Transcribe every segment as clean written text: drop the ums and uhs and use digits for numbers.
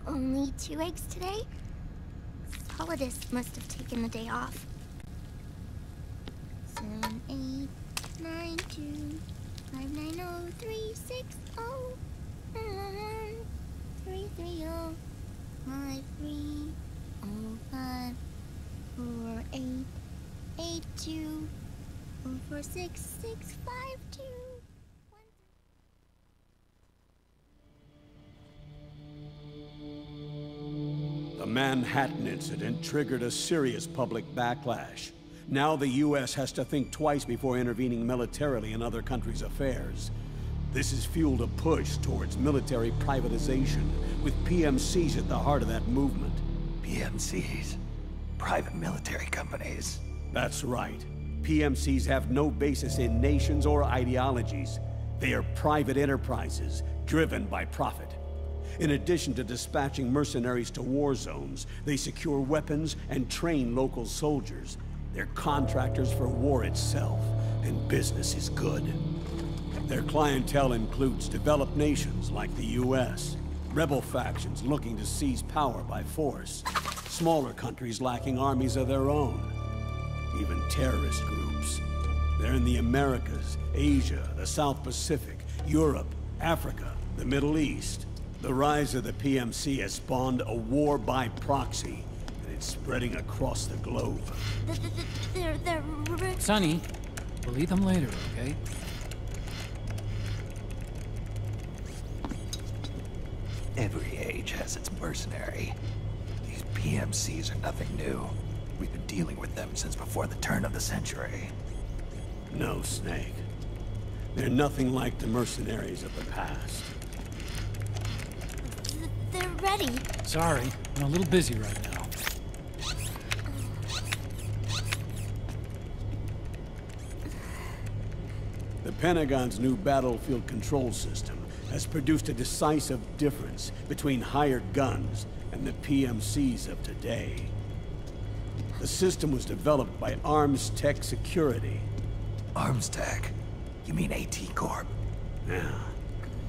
Only 2 eggs today? Solidus must have taken the day off. 7, 8, 9, 2, 5, 9, 0, 3, 6, 0, 3, 3, 0, 5, 3, 0, 5, 4, 8, 8, 2, 4, 4, 6, 6, 5, 2. The Manhattan incident triggered a serious public backlash. Now the U.S. has to think twice before intervening militarily in other countries' affairs. This has fueled a push towards military privatization, with PMCs at the heart of that movement. PMCs? Private military companies? That's right. PMCs have no basis in nations or ideologies. They are private enterprises, driven by profit. In addition to dispatching mercenaries to war zones, they secure weapons and train local soldiers. They're contractors for war itself, and business is good. Their clientele includes developed nations like the U.S., rebel factions looking to seize power by force, smaller countries lacking armies of their own, even terrorist groups. They're in the Americas, Asia, the South Pacific, Europe, Africa, the Middle East. The rise of the PMC has spawned a war by proxy, and it's spreading across the globe. They're... Sonny, we'll eat them later, okay? Every age has its mercenary. These PMCs are nothing new. We've been dealing with them since before the turn of the century. No, Snake. They're nothing like the mercenaries of the past. They're ready. Sorry, I'm a little busy right now. The Pentagon's new battlefield control system has produced a decisive difference between hired guns and the PMCs of today. The system was developed by Arms Tech Security. Arms Tech? You mean AT Corp? Yeah.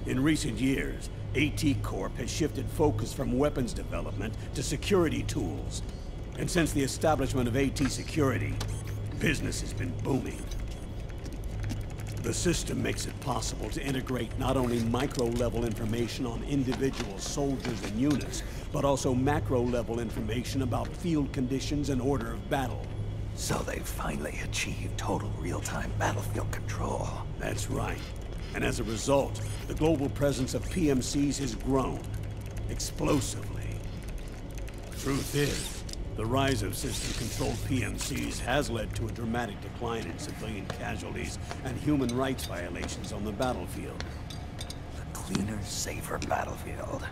In recent years, AT Corp has shifted focus from weapons development to security tools. And since the establishment of AT Security, business has been booming. The system makes it possible to integrate not only micro-level information on individual soldiers and units, but also macro-level information about field conditions and order of battle. So they've finally achieved total real-time battlefield control. That's right. And as a result, the global presence of PMCs has grown explosively. Truth is, the rise of system-controlled PMCs has led to a dramatic decline in civilian casualties and human rights violations on the battlefield. A cleaner, safer battlefield.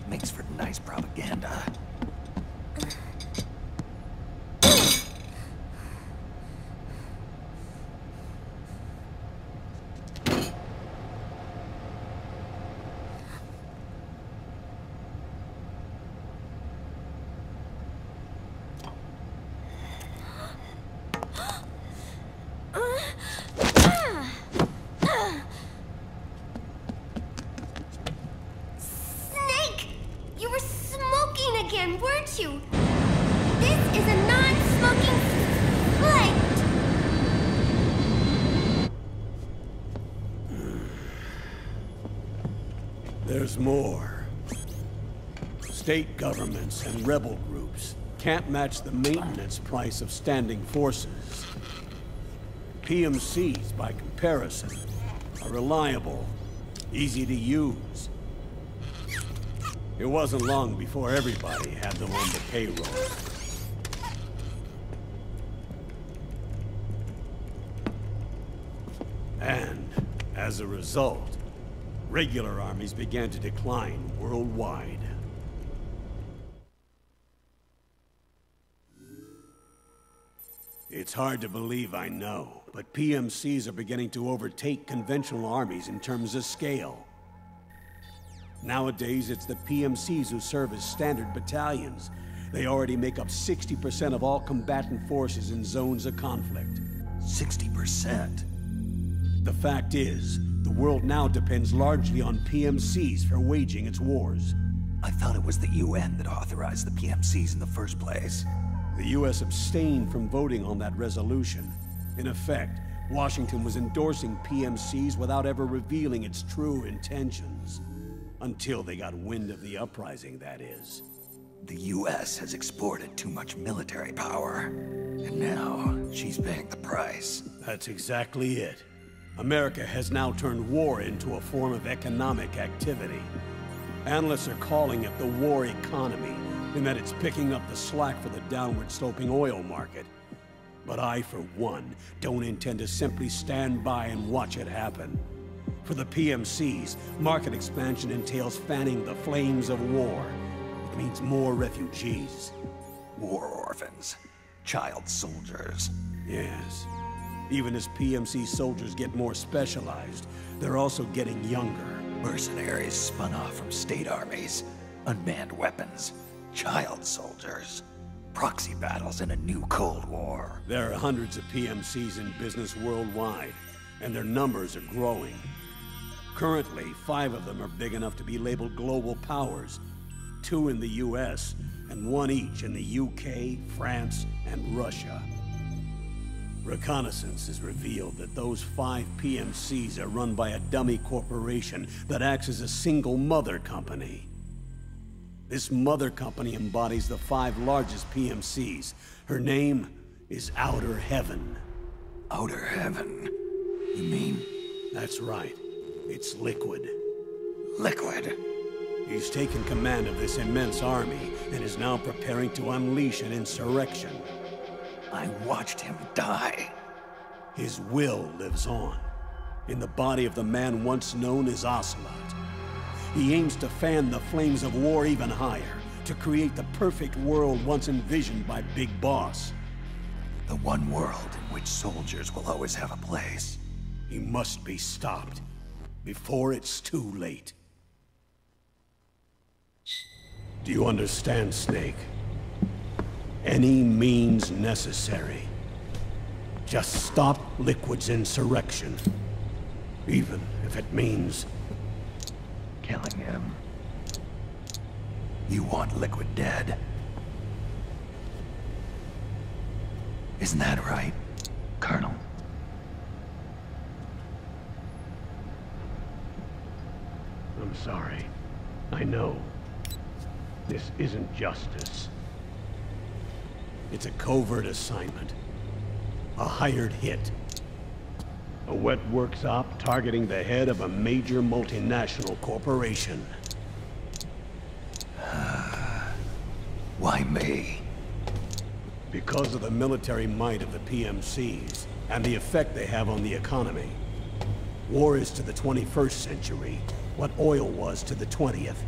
Makes for nice propaganda. Weren't you? This is a non-smoking flight! There's more. State governments and rebel groups can't match the maintenance price of standing forces. PMCs, by comparison, are reliable, easy to use. It wasn't long before everybody had them on the payroll. And, as a result, regular armies began to decline worldwide. It's hard to believe, I know, but PMCs are beginning to overtake conventional armies in terms of scale. Nowadays, it's the PMCs who serve as standard battalions. They already make up 60% of all combatant forces in zones of conflict. 60%? The fact is, the world now depends largely on PMCs for waging its wars. I thought it was the UN that authorized the PMCs in the first place. The U.S. abstained from voting on that resolution. In effect, Washington was endorsing PMCs without ever revealing its true intentions. Until they got wind of the uprising, that is. The US has exported too much military power, and now she's paying the price. That's exactly it. America has now turned war into a form of economic activity. Analysts are calling it the war economy, in that it's picking up the slack for the downward-sloping oil market. But I, for one, don't intend to simply stand by and watch it happen. For the PMCs, market expansion entails fanning the flames of war. It means more refugees. War orphans. Child soldiers. Yes. Even as PMC soldiers get more specialized, they're also getting younger. Mercenaries spun off from state armies. Unmanned weapons. Child soldiers. Proxy battles in a new Cold War. There are hundreds of PMCs in business worldwide, and their numbers are growing. Currently, 5 of them are big enough to be labeled global powers. 2 in the US, and 1 each in the UK, France, and Russia. Reconnaissance has revealed that those 5 PMCs are run by a dummy corporation that acts as a single mother company. This mother company embodies the 5 largest PMCs. Her name is Outer Heaven. Outer Heaven? You mean? That's right. It's Liquid. Liquid? He's taken command of this immense army and is now preparing to unleash an insurrection. I watched him die. His will lives on, in the body of the man once known as Ocelot. He aims to fan the flames of war even higher, to create the perfect world once envisioned by Big Boss. The one world in which soldiers will always have a place. He must be stopped, before it's too late. Do you understand, Snake? Any means necessary. Just stop Liquid's insurrection. Even if it means killing him. You want Liquid dead? Isn't that right, Colonel? I'm sorry. I know. This isn't justice. It's a covert assignment. A hired hit. A wet works op targeting the head of a major multinational corporation. Why me? Because of the military might of the PMCs, and the effect they have on the economy. War is to the 21st century what oil was to the 20th,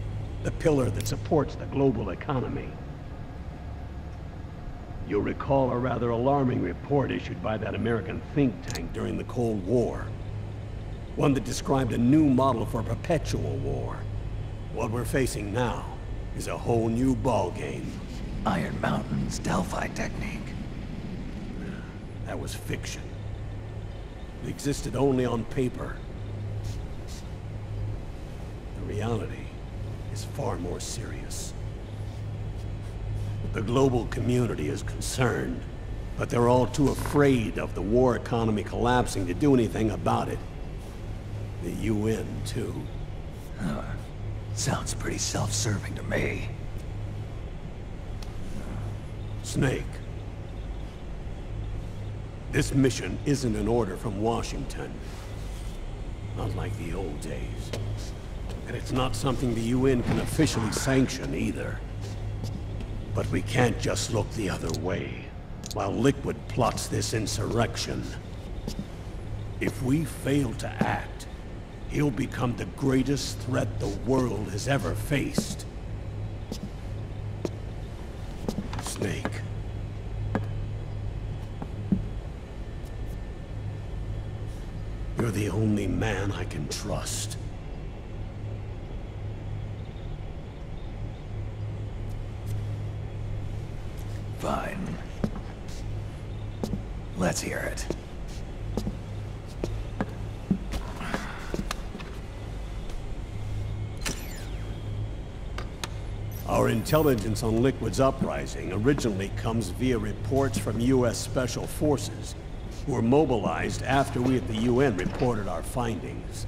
the pillar that supports the global economy. You'll recall a rather alarming report issued by that American think tank during the Cold War. One that described a new model for perpetual war. What we're facing now is a whole new ballgame. Iron Mountain's Delphi technique. That was fiction. It existed only on paper. The reality is far more serious. The global community is concerned, but they're all too afraid of the war economy collapsing to do anything about it. The UN, too. Sounds pretty self-serving to me. Snake. This mission isn't an order from Washington. Not like the old days. And it's not something the UN can officially sanction either. But we can't just look the other way, while Liquid plots this insurrection. If we fail to act, he'll become the greatest threat the world has ever faced. Snake. You're the only man I can trust. Fine. Let's hear it. Our intelligence on Liquid's uprising originally comes via reports from U.S. Special Forces, who were mobilized after we at the UN reported our findings.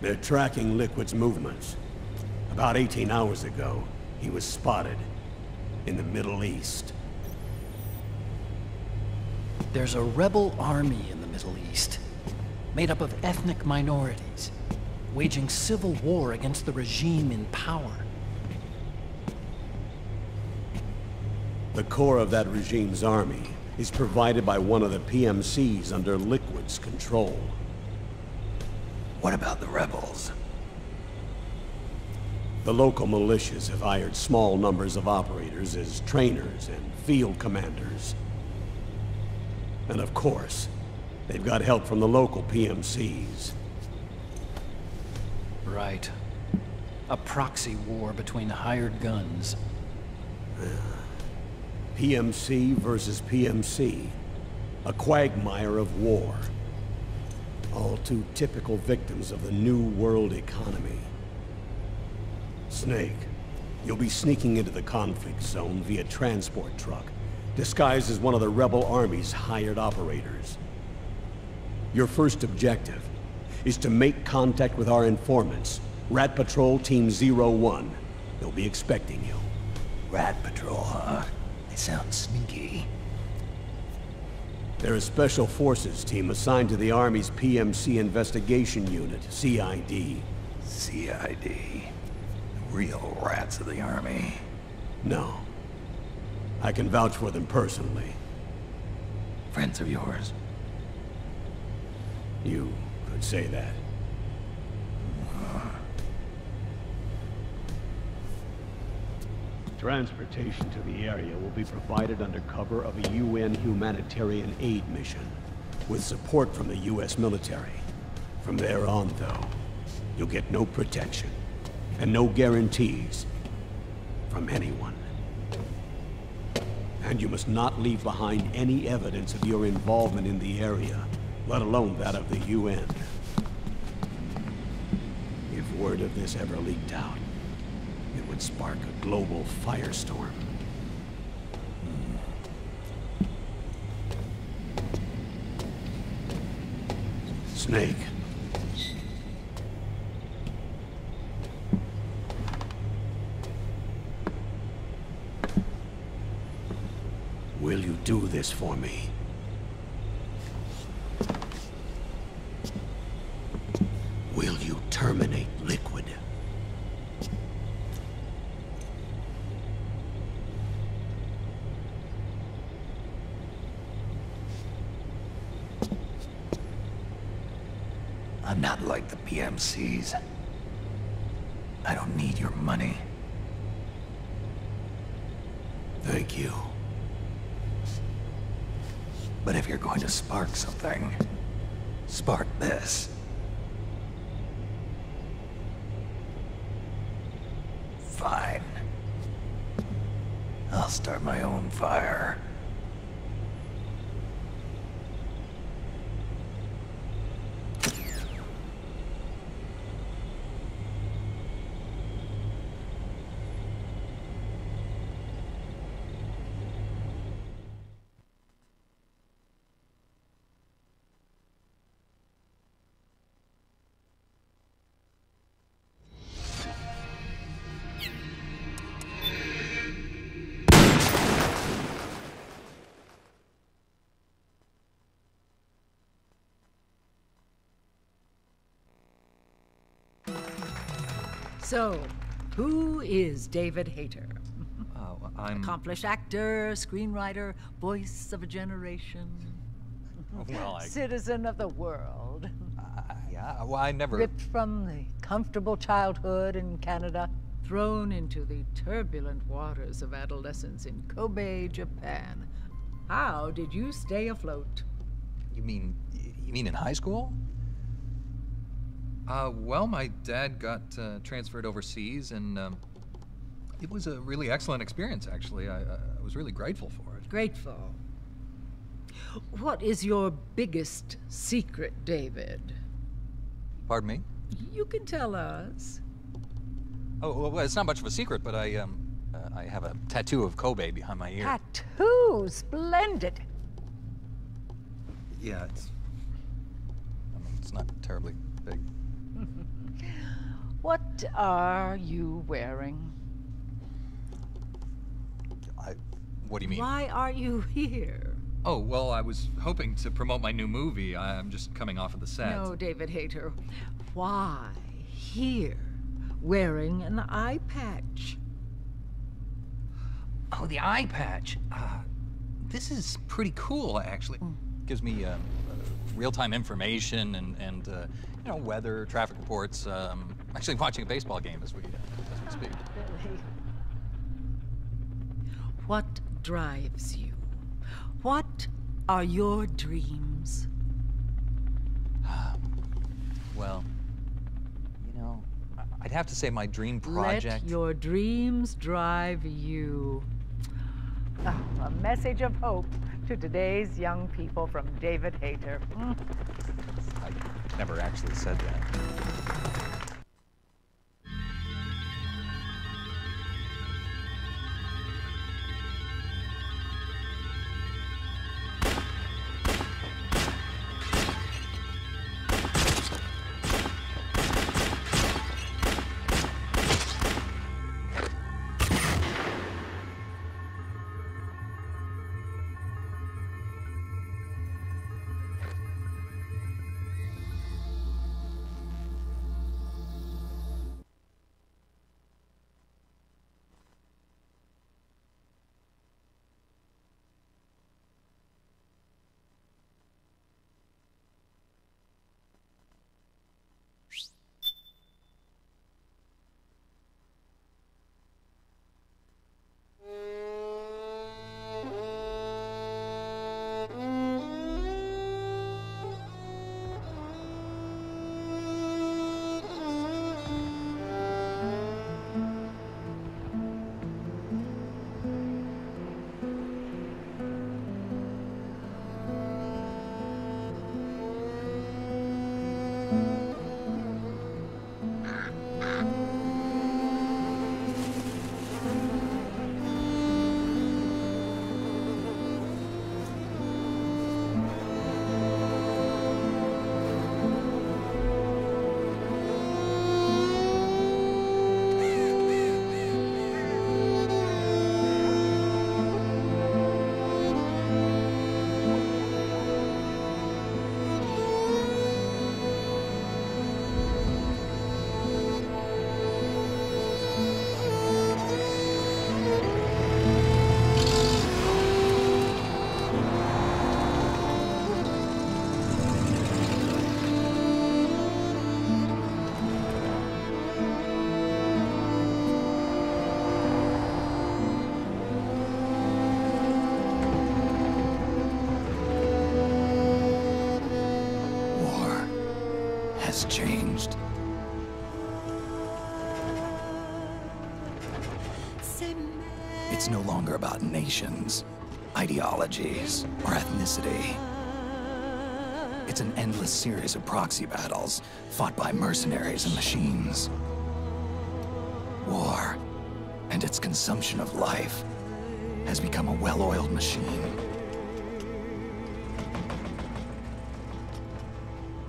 They're tracking Liquid's movements. About 18 hours ago, he was spotted in the Middle East. There's a rebel army in the Middle East, made up of ethnic minorities, waging civil war against the regime in power. The core of that regime's army is provided by one of the PMCs under Liquid's control. What about the rebels? The local militias have hired small numbers of operators as trainers and field commanders. And of course, they've got help from the local PMCs. Right. A proxy war between hired guns. PMC versus PMC. A quagmire of war. All too typical victims of the new world economy. Snake, you'll be sneaking into the conflict zone via transport truck, disguised as one of the rebel army's hired operators. Your first objective is to make contact with our informants, Rat Patrol Team 01. They'll be expecting you. Rat Patrol, huh? They sound sneaky. They're a special forces team assigned to the Army's PMC Investigation Unit, CID. CID. The real rats of the Army. No. I can vouch for them personally. Friends of yours? You could say that. Transportation to the area will be provided under cover of a UN humanitarian aid mission, with support from the US military. From there on, though, you'll get no protection, and no guarantees from anyone. And you must not leave behind any evidence of your involvement in the area, let alone that of the UN. If word of this ever leaked out, it would spark a global firestorm. Snake. Will you do this for me? Will you terminate Liquid? I'm not like the PMCs. I don't need your money. Thank you. But if you're going to spark something, spark this. Fine. I'll start my own fire. So, who is David Hayter? I'm... Accomplished actor, screenwriter, voice of a generation. Well, Citizen of the world. yeah, well, I never... Ripped from the comfortable childhood in Canada, thrown into the turbulent waters of adolescence in Kobe, Japan. How did you stay afloat? You mean in high school? Well, my dad got transferred overseas, and it was a really excellent experience, actually. I was really grateful for it. Grateful. What is your biggest secret, David? Pardon me? You can tell us. Oh, well, it's not much of a secret, but I have a tattoo of Kobe behind my ear. Tattoo! Splendid! Yeah, it's not terribly big. What are you wearing? What do you mean? Why are you here? Oh, well, I was hoping to promote my new movie. I'm just coming off of the set. No, David Hayter. Why here, wearing an eye patch? Oh, the eye patch. This is pretty cool, actually. Gives me real-time information and you know, weather, traffic reports. Actually watching a baseball game as we speak. Billy. What drives you? What are your dreams? Well, you know, I'd have to say my dream project... Let your dreams drive you. Oh, a message of hope to today's young people from David Hayter. I never actually said that. Changed. It's no longer about nations, ideologies, or ethnicity. It's an endless series of proxy battles fought by mercenaries and machines. War and its consumption of life has become a well-oiled machine.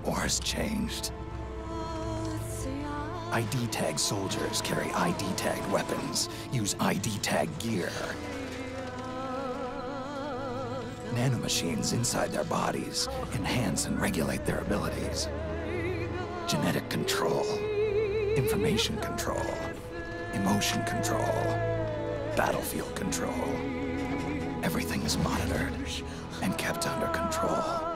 War's changed. ID-tagged soldiers carry ID-tagged weapons, use ID-tagged gear. Nanomachines inside their bodies enhance and regulate their abilities. Genetic control, information control, emotion control, battlefield control. Everything is monitored and kept under control.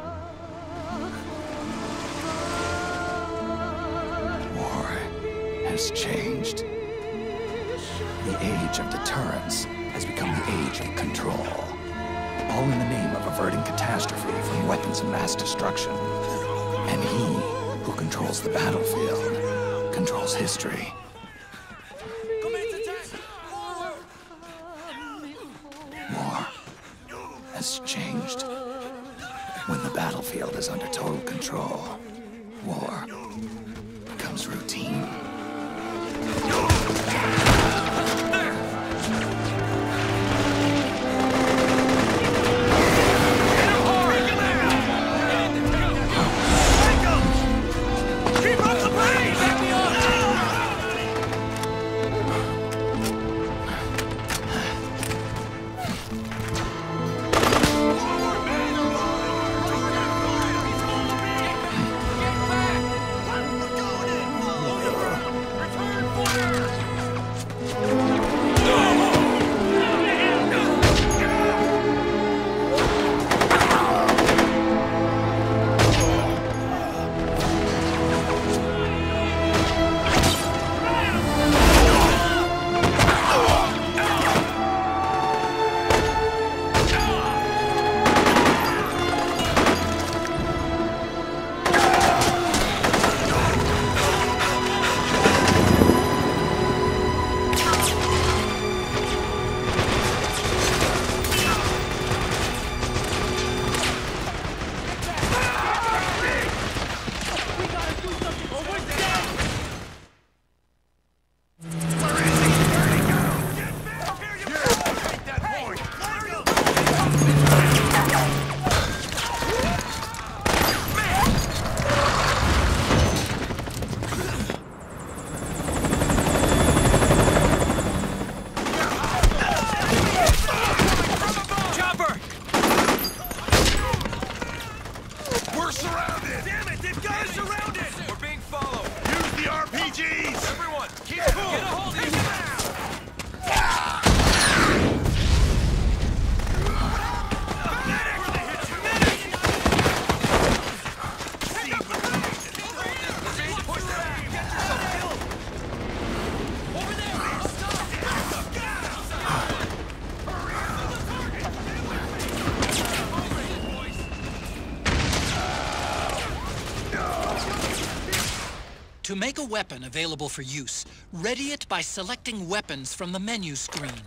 Has changed. The age of deterrence has become the age of control. All in the name of averting catastrophe from weapons of mass destruction. And he who controls the battlefield controls history. War has changed. When the battlefield is under total control, war becomes routine. To make a weapon available for use, ready it by selecting weapons from the menu screen.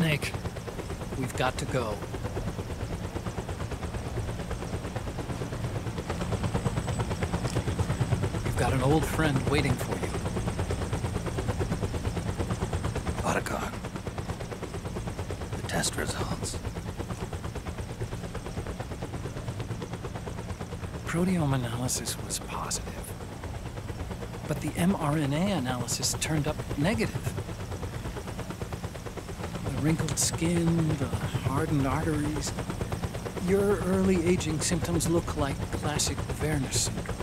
Snake, we've got to go. You've got an old friend waiting for you. Otacon. The test results. Proteome analysis was positive, but the mRNA analysis turned up negative. The wrinkled skin, the hardened arteries. Your early aging symptoms look like classic Werner syndrome.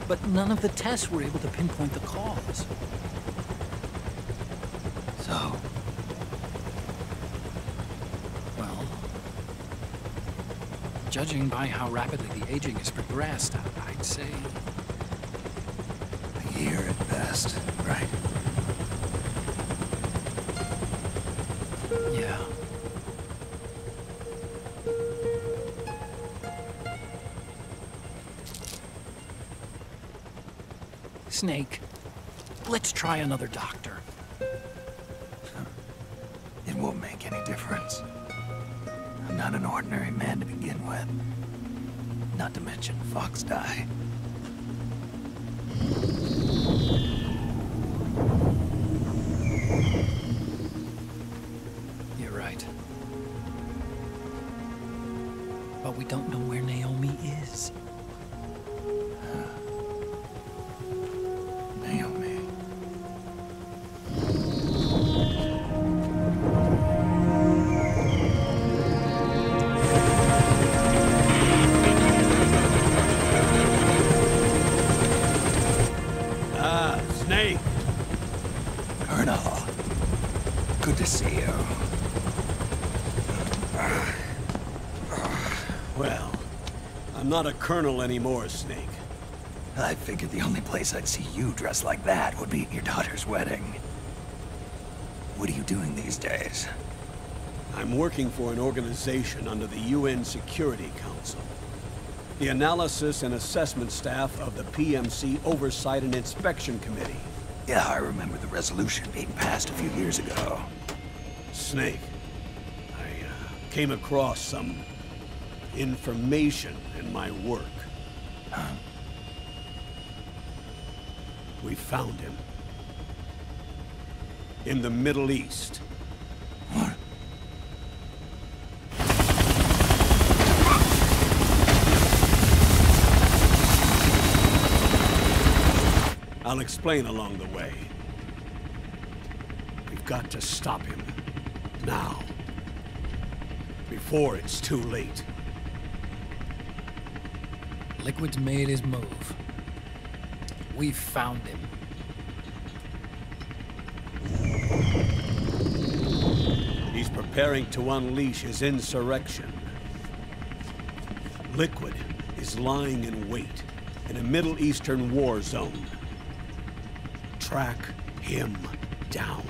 But none of the tests were able to pinpoint the cause. So, Well, judging by how rapidly the aging has progressed, I'd say... a year at best, right? yeah. Snake, let's try another doctor. It won't make any difference. I'm not an ordinary man to begin with. Not to mention Fox die. You're right. But we don't know where Naomi is. Naomi. Snake! Colonel. Good to see you. Well, I'm not a colonel anymore, Snake. I figured the only place I'd see you dressed like that would be at your daughter's wedding. What are you doing these days? I'm working for an organization under the UN Security Council. The Analysis and Assessment Staff of the PMC Oversight and Inspection Committee. Yeah, I remember the resolution being passed a few years ago. Snake, I came across some information in my work. Huh? We found him. In the Middle East. What? I'll explain along the way. We've got to stop him. Now. Before it's too late. Liquid's made his move. We've found him. He's preparing to unleash his insurrection. Liquid is lying in wait in a Middle Eastern war zone. Track him down.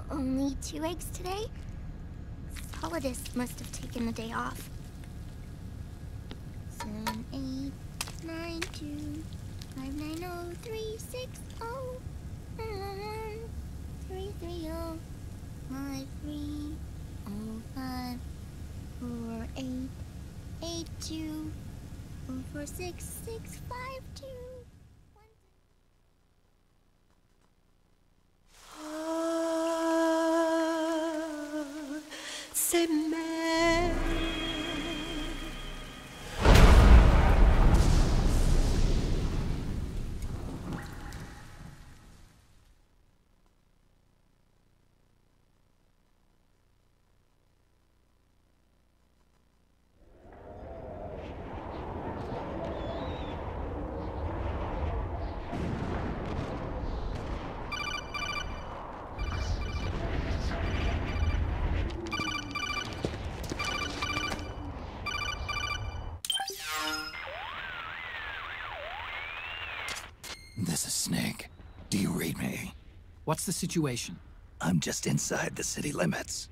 Only 2 eggs today? Solidus must have taken the day off. 7, 8, 9, 2, 5, 9, 0, 3, 6, 0, 3, 3, 0, 5, 3, 0, 5, 4, 8, 8, 2, 4, 6, 6, 5, 2. C'est mère. What's the situation? I'm just inside the city limits.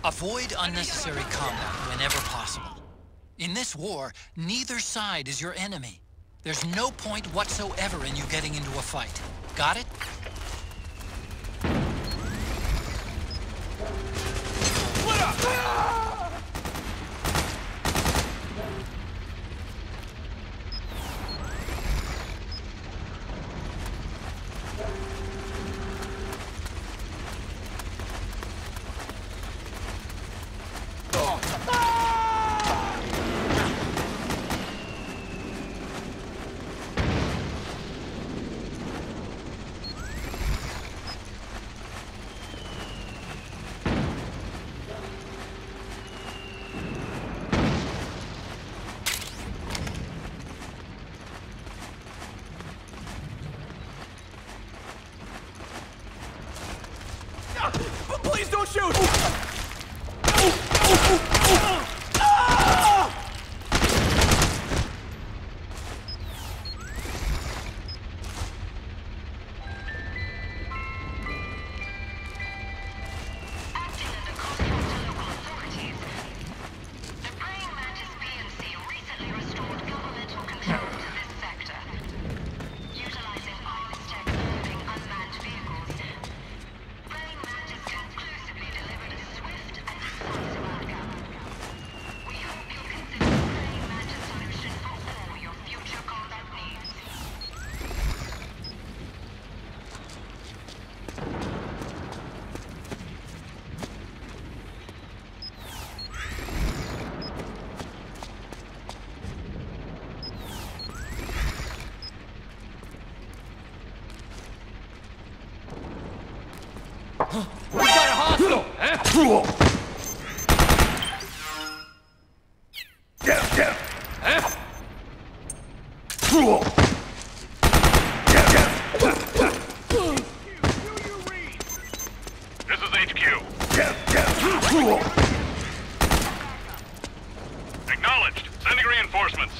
Avoid unnecessary combat whenever possible. In this war, neither side is your enemy. There's no point whatsoever in you getting into a fight. Got it? Split up! Please don't shoot! We got a hostile! This is HQ. Acknowledged. Sending reinforcements.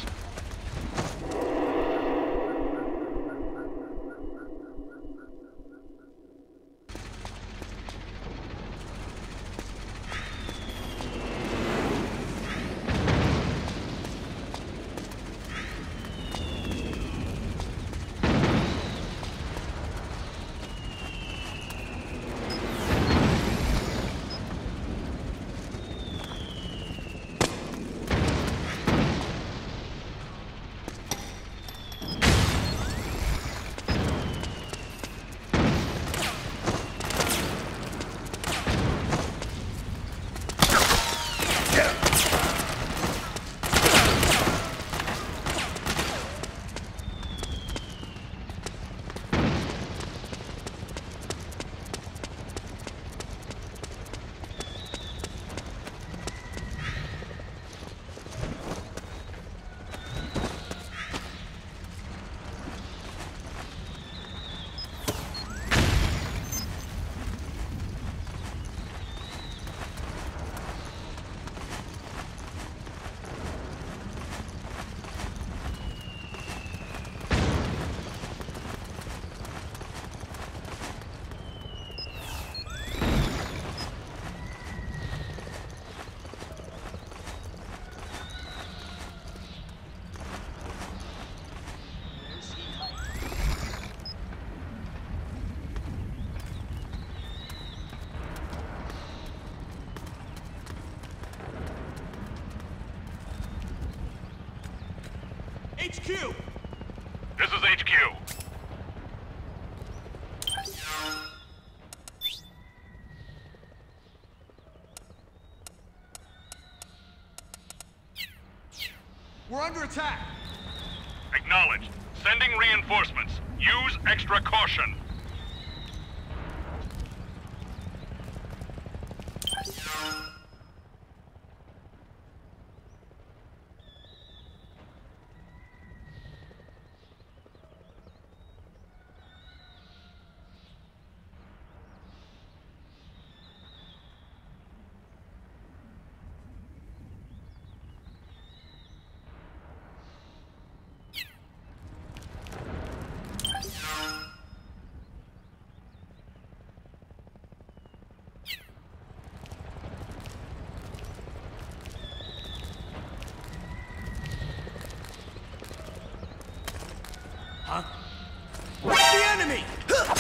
HQ! This is HQ. We're under attack! Acknowledged. Sending reinforcements. Use extra caution. What's the enemy? This is HQ.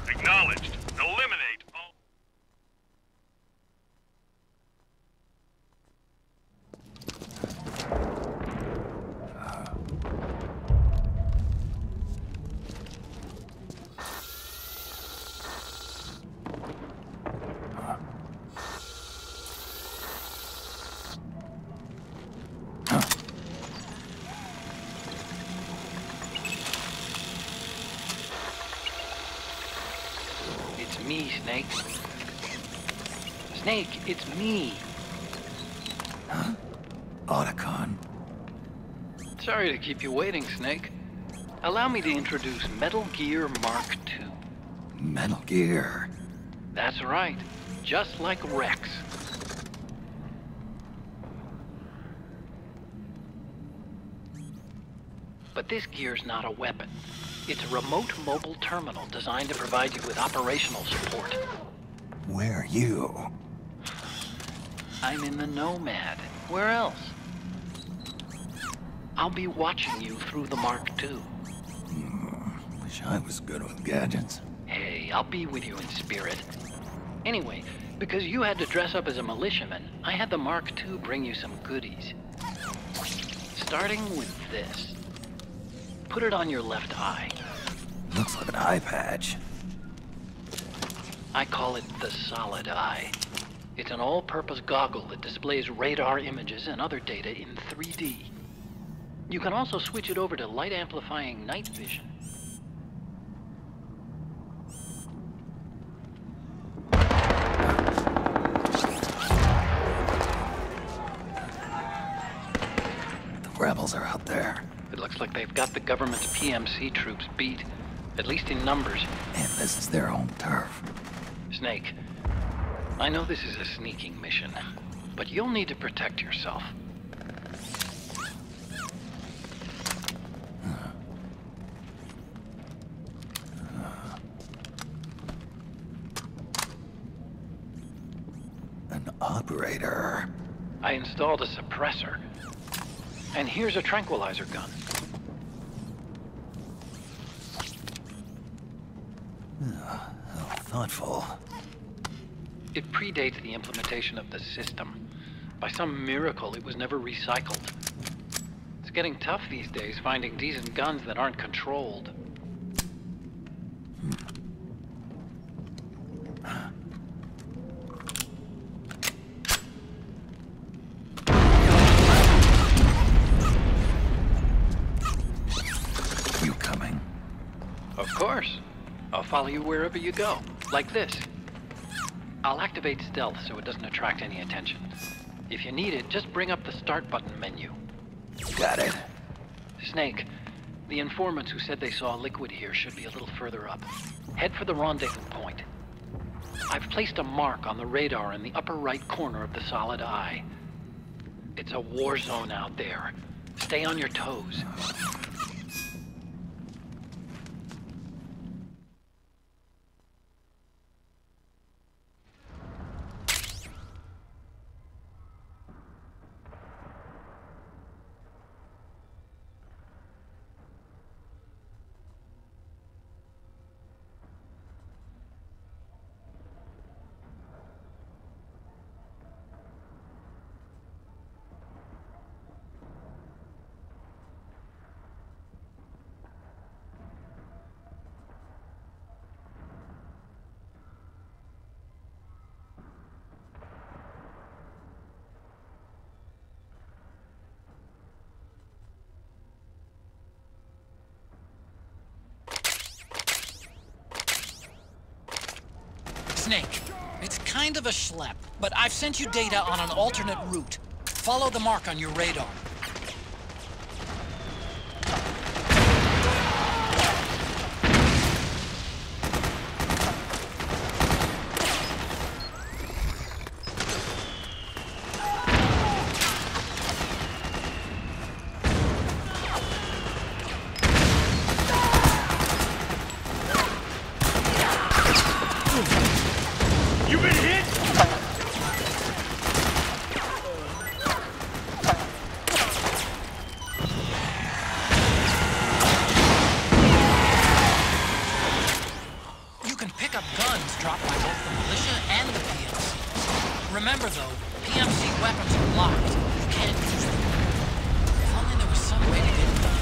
Acknowledged. Eliminate all... It's me, Snake. Snake, it's me. Otacon. Sorry to keep you waiting, Snake. Allow me to introduce Metal Gear Mark II. Metal Gear. That's right. Just like Rex. But this gear's not a weapon. It's a remote mobile terminal designed to provide you with operational support. Where are you? I'm in the Nomad. Where else? I'll be watching you through the Mark II. Wish I was good with gadgets. Hey, I'll be with you in spirit. Anyway, because you had to dress up as a militiaman, I had the Mark II bring you some goodies. Starting with this. Put it on your left eye. Looks like an eye patch. I call it the Solid Eye. It's an all-purpose goggle that displays radar images and other data in 3D. You can also switch it over to light-amplifying night vision. The rebels are out there. It looks like they've got the government's PMC troops beat, at least in numbers. And this is their home turf. Snake, I know this is a sneaking mission, but you'll need to protect yourself. An operator. I installed a suppressor. And here's a tranquilizer gun. How thoughtful. It predates the implementation of the system. By some miracle, it was never recycled. It's getting tough these days finding decent guns that aren't controlled. You coming? Of course. I'll follow you wherever you go, like this. I'll activate stealth so it doesn't attract any attention. If you need it, just bring up the start button menu. Got it. Snake, the informants who said they saw liquid here should be a little further up. Head for the rendezvous point. I've placed a mark on the radar in the upper right corner of the Solid Eye. It's a war zone out there. Stay on your toes. Snake. It's kind of a schlep, but I've sent you data on an alternate route. Follow the mark on your radar. You've been hit? You can pick up guns dropped by both the militia and the PMC. Remember though, PMC weapons are locked. You can't use them. If only there was some way to get into those.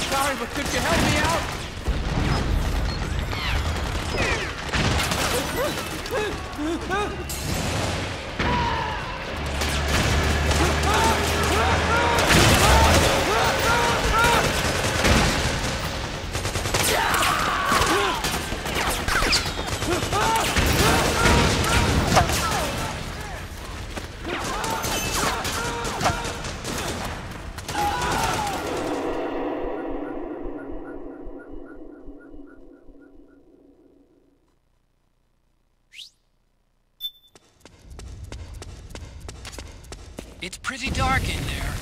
Sorry, but could you help me out? It's pretty dark in there.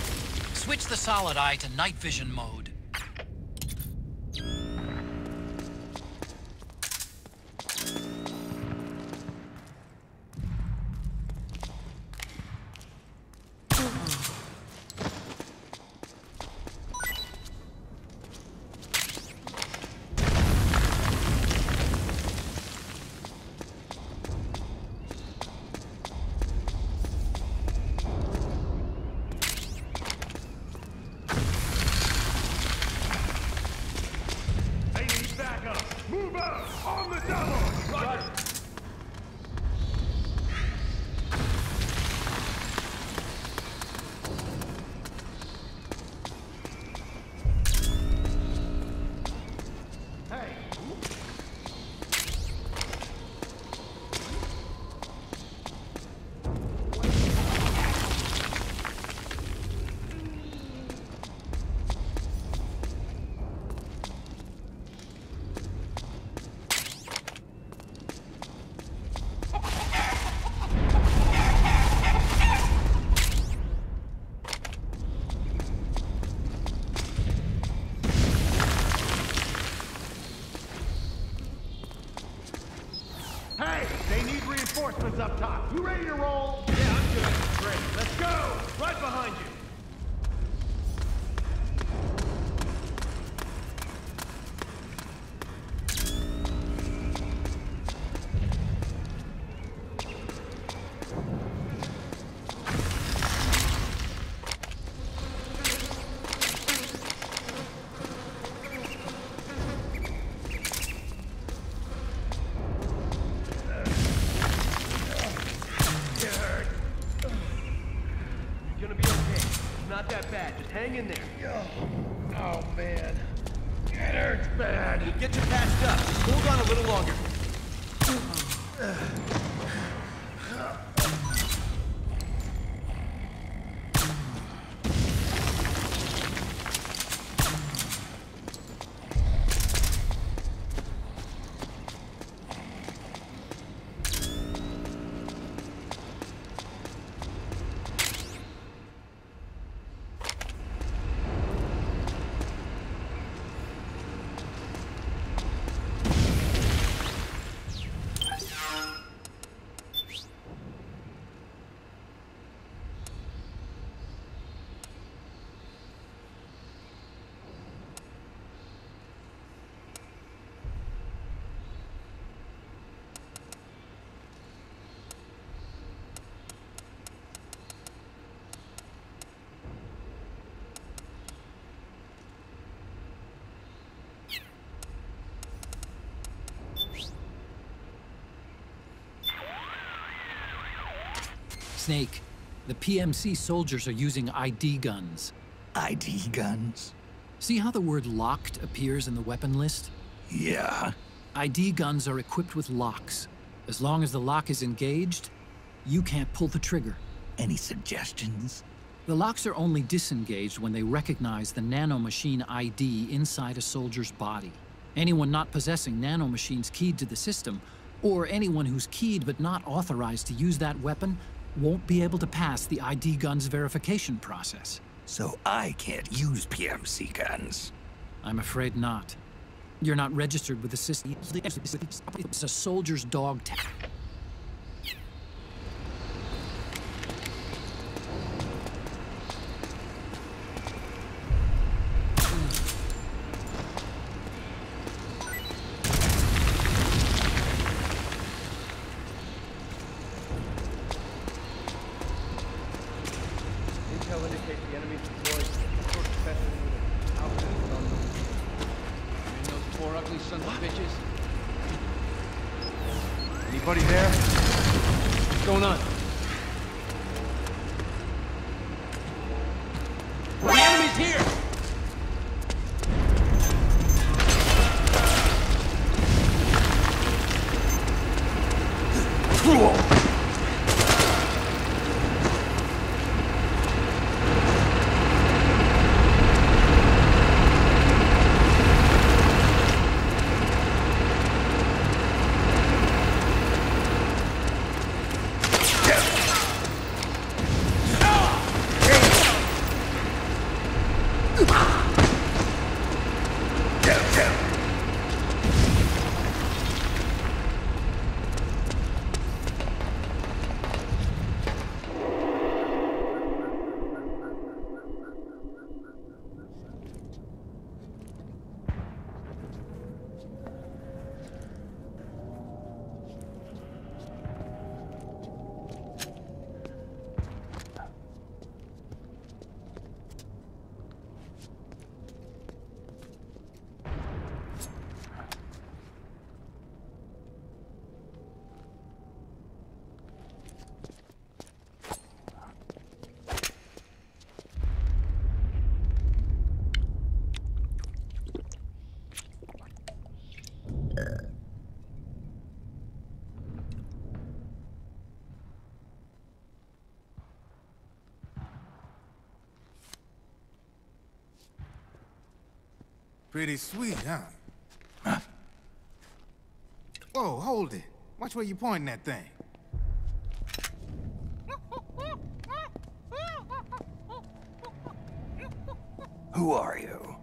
Switch the solid eye to night vision mode. They need backup. Move out. On the double. Roger. Hey, they need reinforcements up top. You ready to roll? Yeah, I'm good. Great. Let's go. Right behind you. Not that bad. Just hang in there. Oh, man. It hurts bad. We'll get you patched up. Just hold on a little longer. Snake, the PMC soldiers are using ID guns. ID guns? See how the word locked appears in the weapon list? Yeah. ID guns are equipped with locks. As long as the lock is engaged, you can't pull the trigger. Any suggestions? The locks are only disengaged when they recognize the nanomachine ID inside a soldier's body. Anyone not possessing nanomachines keyed to the system, or anyone who's keyed but not authorized to use that weapon, won't be able to pass the ID gun's verification process. So I can't use PMC guns? I'm afraid not. You're not registered with the system. It's a soldier's dog tag. Intel indicates the enemy's deployed some sort of special unit. Outfit is unknown. And those four ugly sons of bitches. Anybody there? What's going on? The enemy's here! Pretty sweet, huh? Whoa, hold it. Watch where you pointing that thing. Who are you?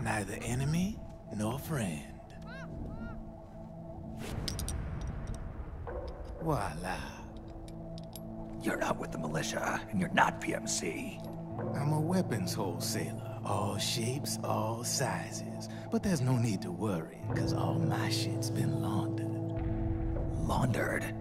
Neither enemy nor friend. Voila. You're not with the militia, and you're not PMC. I'm a weapons wholesaler. All shapes, all sizes. But there's no need to worry, because all my shit's been laundered. Laundered?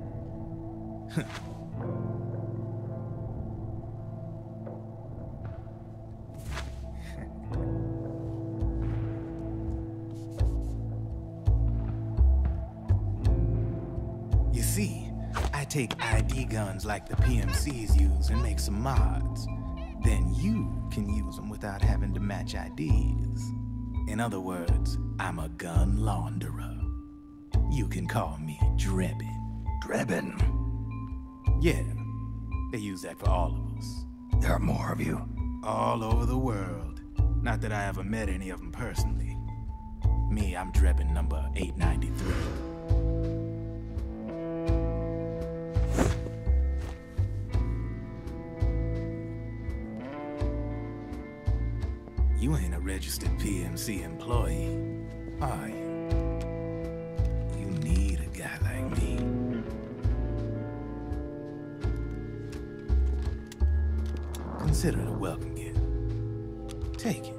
You see, I take ID guns like the PMCs use and make some mods. Then you can use them without having to match IDs. In other words, I'm a gun launderer. You can call me Drebin. Drebin? Yeah, they use that for all of us. There are more of you? All over the world. Not that I ever met any of them personally. Me, I'm Drebin number 893. You ain't a registered PMC employee, are you? You need a guy like me. Consider it a welcome gift. Take it.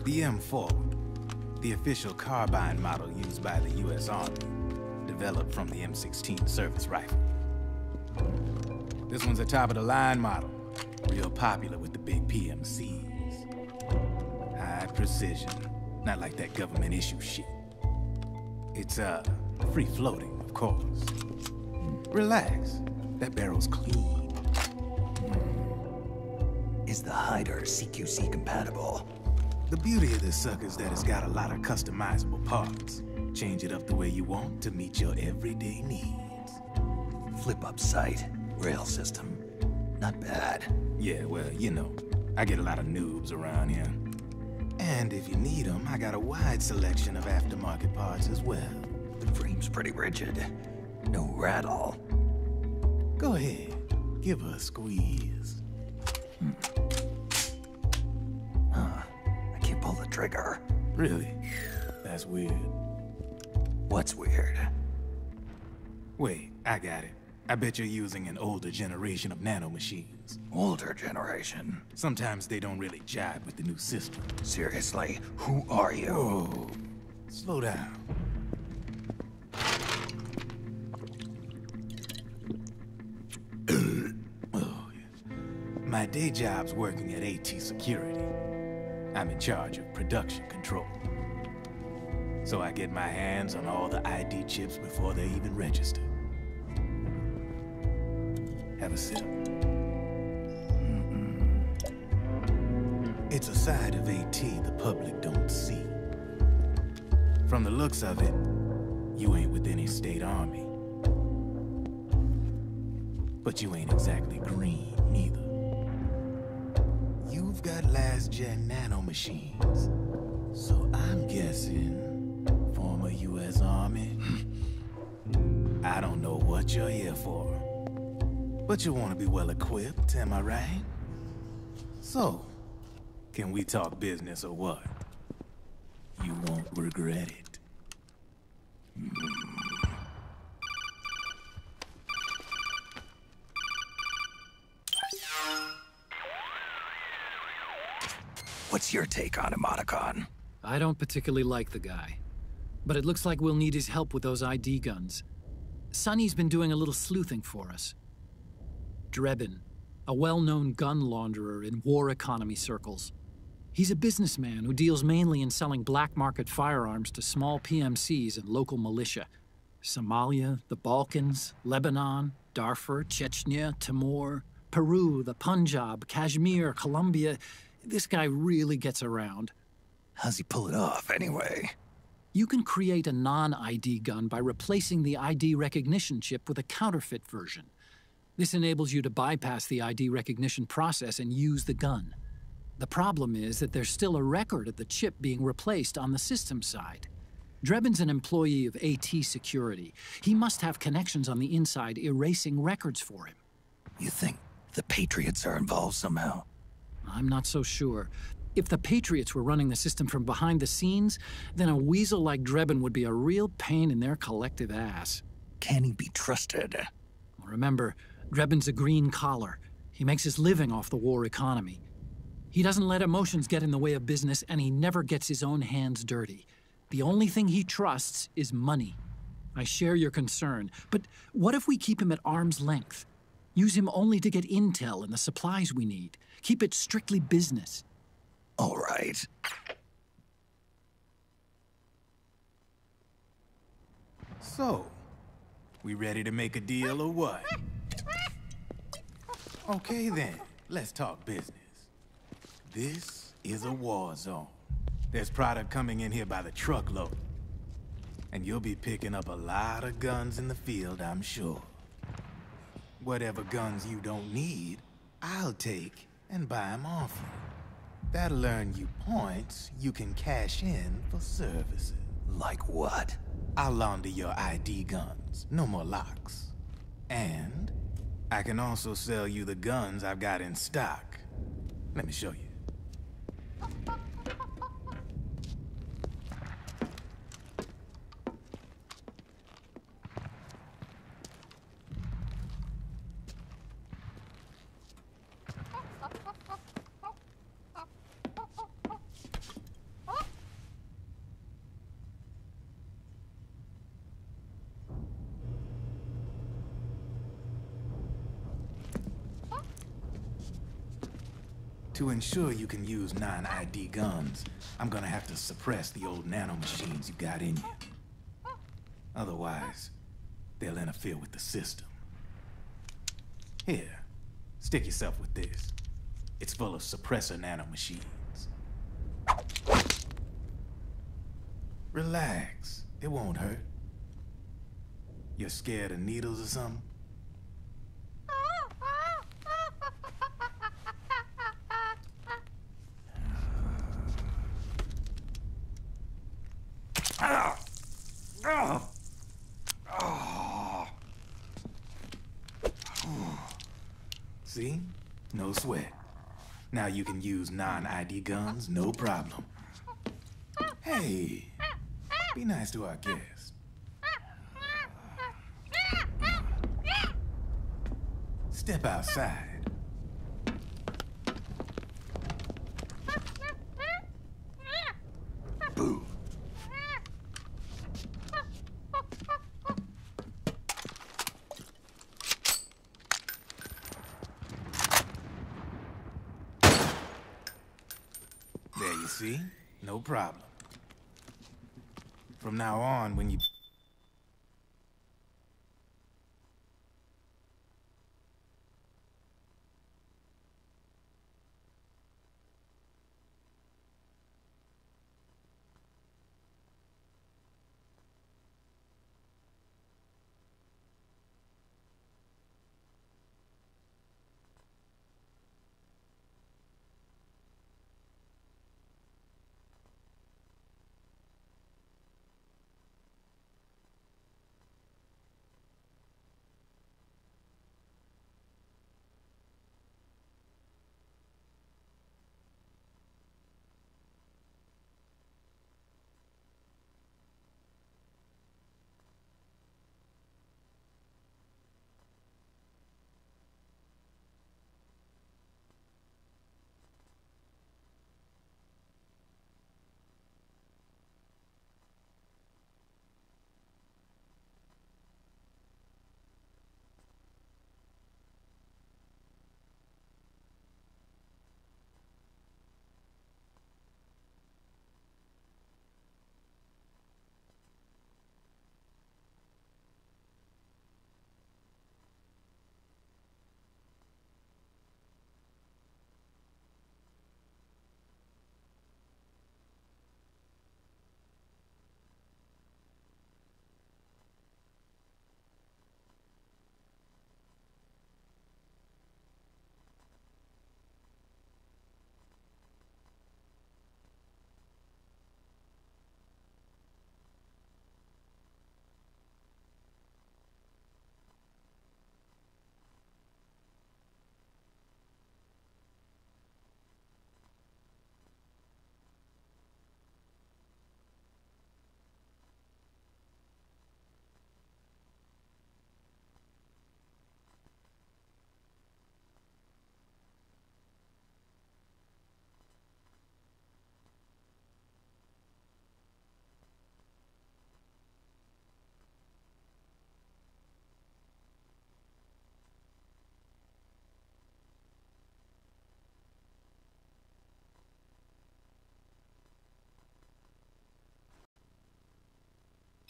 The M4. The official carbine model used by the U.S. Army, developed from the M16 service rifle. This one's a top-of-the-line model, Real popular with the big PMCs. High precision. Not like that government issue shit. It's, free floating, of course. Relax. That barrel's clean. Is the hider CQC compatible? The beauty of this sucker is that it's got a lot of customizable parts. Change it up the way you want to meet your everyday needs. Flip-up sight, rail system. Not bad. Yeah, well, you know, I get a lot of noobs around here. And if you need them, I got a wide selection of aftermarket parts as well. The frame's pretty rigid. No rattle. Go ahead, give her a squeeze. I can't pull the trigger. Really? That's weird. What's weird? Wait, I got it. I bet you're using an older generation of nanomachines. Older generation? Sometimes they don't really jive with the new system. Seriously, who are you? Whoa. Slow down. Oh, yeah. My day job's working at AT Security. I'm in charge of production control. So I get my hands on all the ID chips before they even register. Have a sip. It's a side of AT the public don't see. From the looks of it, you ain't with any state army. But you ain't exactly green, neither. You've got last-gen nanomachines. So I'm guessing former U.S. Army. I don't know what you're here for. But you want to be well-equipped, am I right? So, can we talk business or what? You won't regret it. What's your take on Emoticon? I don't particularly like the guy. But it looks like we'll need his help with those ID guns. Sonny's been doing a little sleuthing for us. Drebin, a well-known gun launderer in war economy circles. He's a businessman who deals mainly in selling black market firearms to small PMCs and local militia. Somalia, the Balkans, Lebanon, Darfur, Chechnya, Timor, Peru, the Punjab, Kashmir, Colombia. This guy really gets around. How's he pull it off, anyway? You can create a non-ID gun by replacing the ID recognition chip with a counterfeit version. This enables you to bypass the ID recognition process and use the gun. The problem is that there's still a record of the chip being replaced on the system side. Drebin's an employee of AT Security. He must have connections on the inside erasing records for him. You think the Patriots are involved somehow? I'm not so sure. If the Patriots were running the system from behind the scenes, then a weasel like Drebin would be a real pain in their collective ass. Can he be trusted? Remember, Drebin's a green collar. He makes his living off the war economy. He doesn't let emotions get in the way of business, and he never gets his own hands dirty. The only thing he trusts is money. I share your concern, but what if we keep him at arm's length? Use him only to get intel and the supplies we need. Keep it strictly business. All right. So, we ready to make a deal or what? Okay then, let's talk business. This is a war zone. There's product coming in here by the truckload. And you'll be picking up a lot of guns in the field, I'm sure. Whatever guns you don't need, I'll take and buy them off you. That'll earn you points you can cash in for services. Like what? I'll launder your ID guns, no more locks. And I can also sell you the guns I've got in stock. Let me show you. To ensure you can use non-ID guns, I'm gonna have to suppress the old nanomachines you got in you. Otherwise, they'll interfere with the system. Here, stick yourself with this. It's full of suppressor nanomachines. Relax, it won't hurt. You're scared of needles or something? See? No sweat. Now you can use non-ID guns, no problem. Hey, be nice to our guest. Step outside. Boo. There you see? No problem. From now on, when you...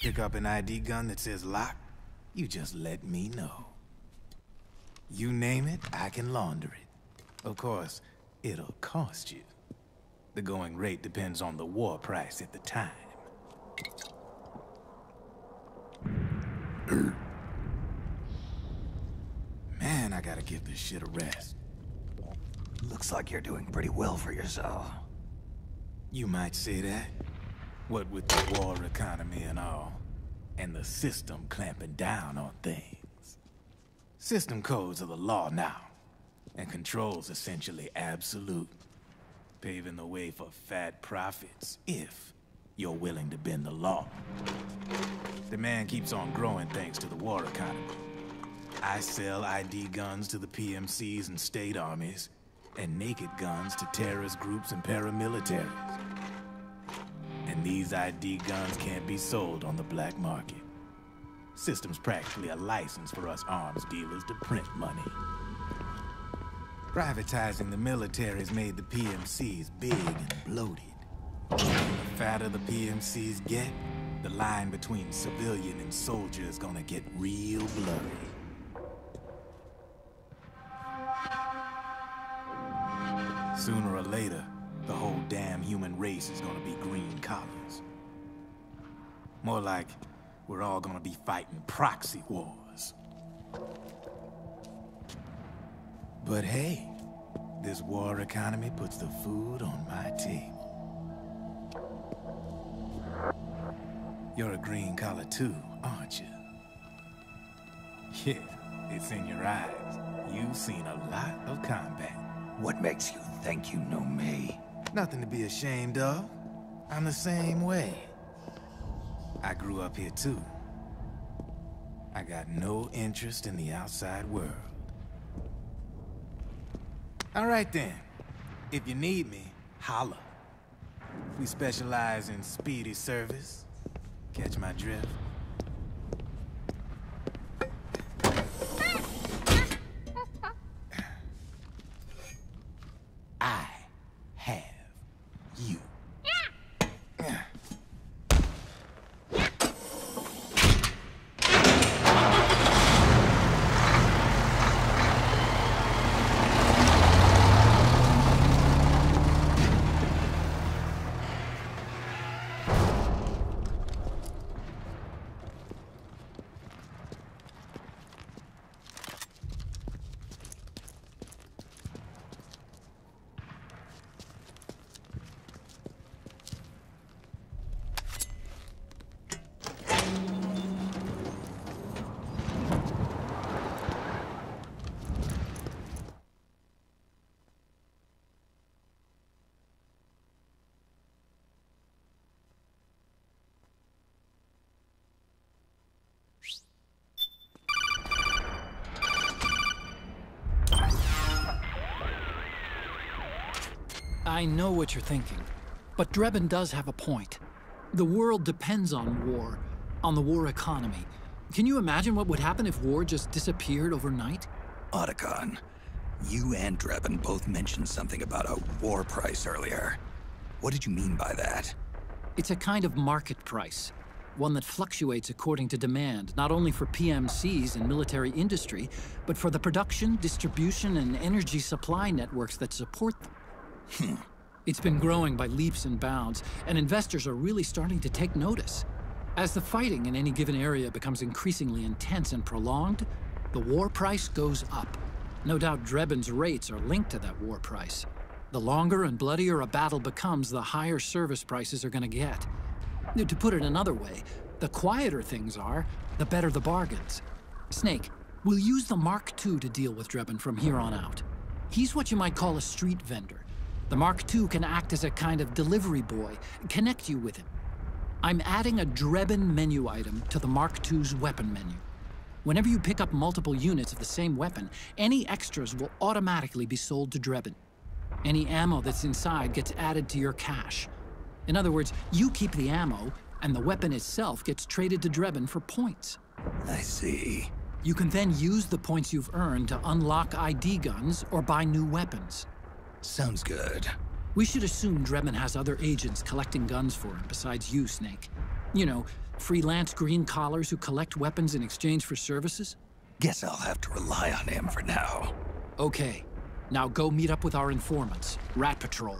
pick up an ID gun that says lock, you just let me know. You name it, I can launder it. Of course, it'll cost you. The going rate depends on the war price at the time. Man, I gotta give this shit a rest. Looks like you're doing pretty well for yourself. You might say that. What with the war economy and all, and the system clamping down on things. System codes are the law now, and control's essentially absolute, paving the way for fat profits if you're willing to bend the law. Demand keeps on growing thanks to the war economy. I sell ID guns to the PMCs and state armies, and naked guns to terrorist groups and paramilitaries. And these ID guns can't be sold on the black market. System's practically a license for us arms dealers to print money. Privatizing the military's made the PMCs big and bloated. The fatter the PMCs get, the line between civilian and soldier is gonna get real blurry. Sooner or later, the whole damn human race is gonna be green collars. More like we're all gonna be fighting proxy wars. But hey, this war economy puts the food on my table. You're a green collar too, aren't you? Yeah, it's in your eyes. You've seen a lot of combat. What makes you think you know me? Nothing to be ashamed of. I'm the same way. I grew up here too. I got no interest in the outside world. All right then. If you need me, holla. We specialize in speedy service. Catch my drift? I have you. I know what you're thinking, but Drebin does have a point. The world depends on war, on the war economy. Can you imagine what would happen if war just disappeared overnight? Otacon, you and Drebin both mentioned something about a war price earlier. What did you mean by that? It's a kind of market price, one that fluctuates according to demand, not only for PMCs and military industry, but for the production, distribution, and energy supply networks that support them. It's been growing by leaps and bounds, and investors are really starting to take notice. As the fighting in any given area becomes increasingly intense and prolonged, the war price goes up. No doubt Drebin's rates are linked to that war price. The longer and bloodier a battle becomes, the higher service prices are going to get. To put it another way, the quieter things are, the better the bargains. Snake, we'll use the Mark II to deal with Drebin from here on out. He's what you might call a street vendor. The Mark II can act as a kind of delivery boy, connect you with him. I'm adding a Drebin menu item to the Mark II's weapon menu. Whenever you pick up multiple units of the same weapon, any extras will automatically be sold to Drebin. Any ammo that's inside gets added to your cache. In other words, you keep the ammo, and the weapon itself gets traded to Drebin for points. I see. You can then use the points you've earned to unlock ID guns or buy new weapons. Sounds good. We should assume Drebin has other agents collecting guns for him besides you, Snake. You know, freelance green collars who collect weapons in exchange for services? Guess I'll have to rely on him for now. Okay. Now go meet up with our informants, Rat Patrol.